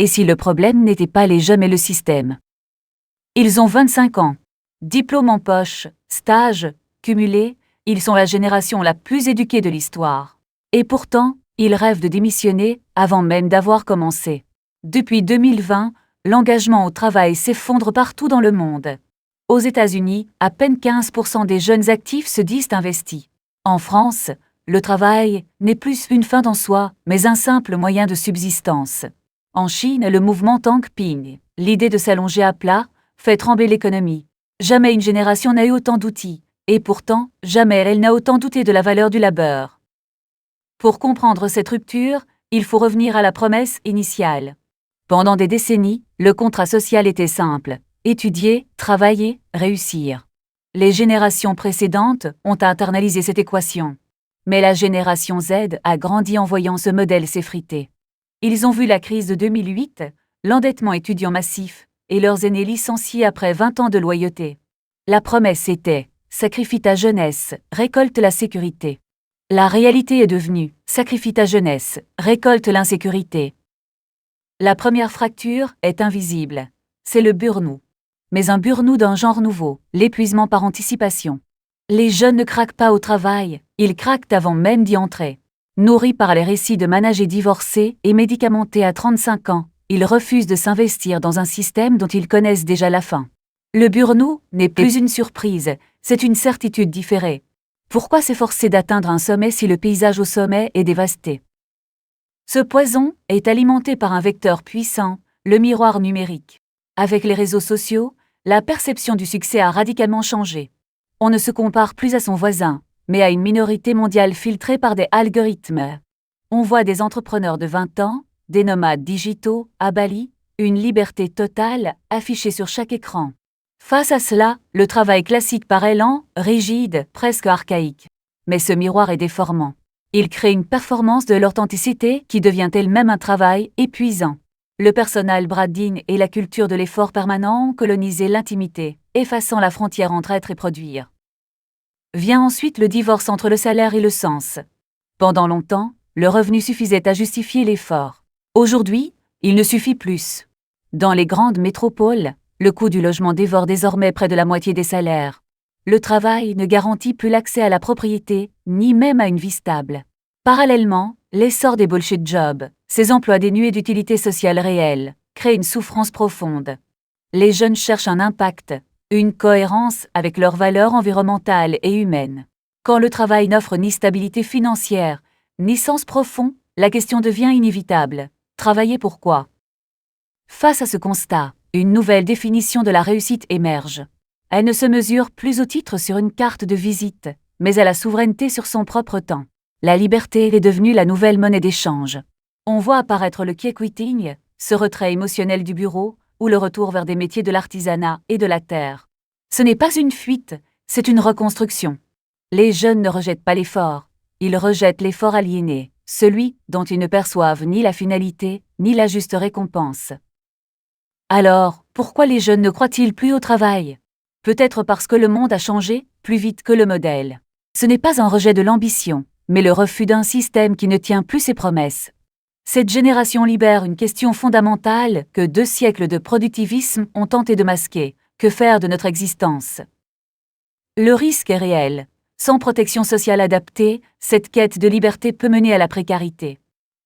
Et si le problème n'était pas les jeunes mais le système? Ils ont 25 ans. Diplôme en poche, stage, cumulé, ils sont la génération la plus éduquée de l'histoire. Et pourtant, ils rêvent de démissionner avant même d'avoir commencé. Depuis 2020, l'engagement au travail s'effondre partout dans le monde. Aux États-Unis, à peine 15% des jeunes actifs se disent investis. En France, le travail n'est plus une fin en soi, mais un simple moyen de subsistance. En Chine, le mouvement Tang Ping, l'idée de s'allonger à plat, fait trembler l'économie. Jamais une génération n'a eu autant d'outils, et pourtant, jamais elle n'a autant douté de la valeur du labeur. Pour comprendre cette rupture, il faut revenir à la promesse initiale. Pendant des décennies, le contrat social était simple: étudier, travailler, réussir. Les générations précédentes ont internalisé cette équation. Mais la génération Z a grandi en voyant ce modèle s'effriter. Ils ont vu la crise de 2008, l'endettement étudiant massif, et leurs aînés licenciés après 20 ans de loyauté. La promesse était « sacrifie ta jeunesse, récolte la sécurité ». La réalité est devenue « sacrifie ta jeunesse, récolte l'insécurité ». La première fracture est invisible, c'est le burn-out. Mais un burn-out d'un genre nouveau, l'épuisement par anticipation. Les jeunes ne craquent pas au travail, ils craquent avant même d'y entrer. Nourris par les récits de managers divorcés et médicamentés à 35 ans, ils refusent de s'investir dans un système dont ils connaissent déjà la fin. Le burn-out n'est plus une surprise, c'est une certitude différée. Pourquoi s'efforcer d'atteindre un sommet si le paysage au sommet est dévasté? Ce poison est alimenté par un vecteur puissant, le miroir numérique. Avec les réseaux sociaux, la perception du succès a radicalement changé. On ne se compare plus à son voisin, mais à une minorité mondiale filtrée par des algorithmes. On voit des entrepreneurs de 20 ans, des nomades digitaux, à Bali, une liberté totale affichée sur chaque écran. Face à cela, le travail classique paraît lent, rigide, presque archaïque. Mais ce miroir est déformant. Il crée une performance de l'authenticité qui devient elle-même un travail épuisant. Le personal branding et la culture de l'effort permanent ont colonisé l'intimité, effaçant la frontière entre être et produire. Vient ensuite le divorce entre le salaire et le sens. Pendant longtemps, le revenu suffisait à justifier l'effort. Aujourd'hui, il ne suffit plus. Dans les grandes métropoles, le coût du logement dévore désormais près de la moitié des salaires. Le travail ne garantit plus l'accès à la propriété, ni même à une vie stable. Parallèlement, l'essor des bullshit jobs, ces emplois dénués d'utilité sociale réelle, crée une souffrance profonde. Les jeunes cherchent un impact, une cohérence avec leurs valeurs environnementales et humaines. Quand le travail n'offre ni stabilité financière, ni sens profond, la question devient inévitable. Travailler pour quoi? Face à ce constat, une nouvelle définition de la réussite émerge. Elle ne se mesure plus au titre sur une carte de visite, mais à la souveraineté sur son propre temps. La liberté est devenue la nouvelle monnaie d'échange. On voit apparaître le quitting, ce retrait émotionnel du bureau, ou le retour vers des métiers de l'artisanat et de la terre. Ce n'est pas une fuite, c'est une reconstruction. Les jeunes ne rejettent pas l'effort, ils rejettent l'effort aliéné, celui dont ils ne perçoivent ni la finalité, ni la juste récompense. Alors, pourquoi les jeunes ne croient-ils plus au travail? Peut-être parce que le monde a changé plus vite que le modèle. Ce n'est pas un rejet de l'ambition, mais le refus d'un système qui ne tient plus ses promesses. Cette génération libère une question fondamentale que 2 siècles de productivisme ont tenté de masquer. Que faire de notre existence? Le risque est réel. Sans protection sociale adaptée, cette quête de liberté peut mener à la précarité.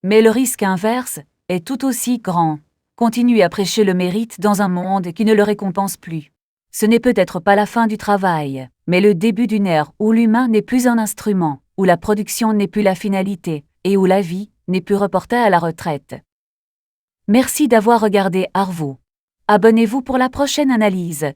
Mais le risque inverse est tout aussi grand. Continuer à prêcher le mérite dans un monde qui ne le récompense plus. Ce n'est peut-être pas la fin du travail, mais le début d'une ère où l'humain n'est plus un instrument, où la production n'est plus la finalité, et où la vie n'est plus reportée à la retraite. Merci d'avoir regardé Arvo. Abonnez-vous pour la prochaine analyse.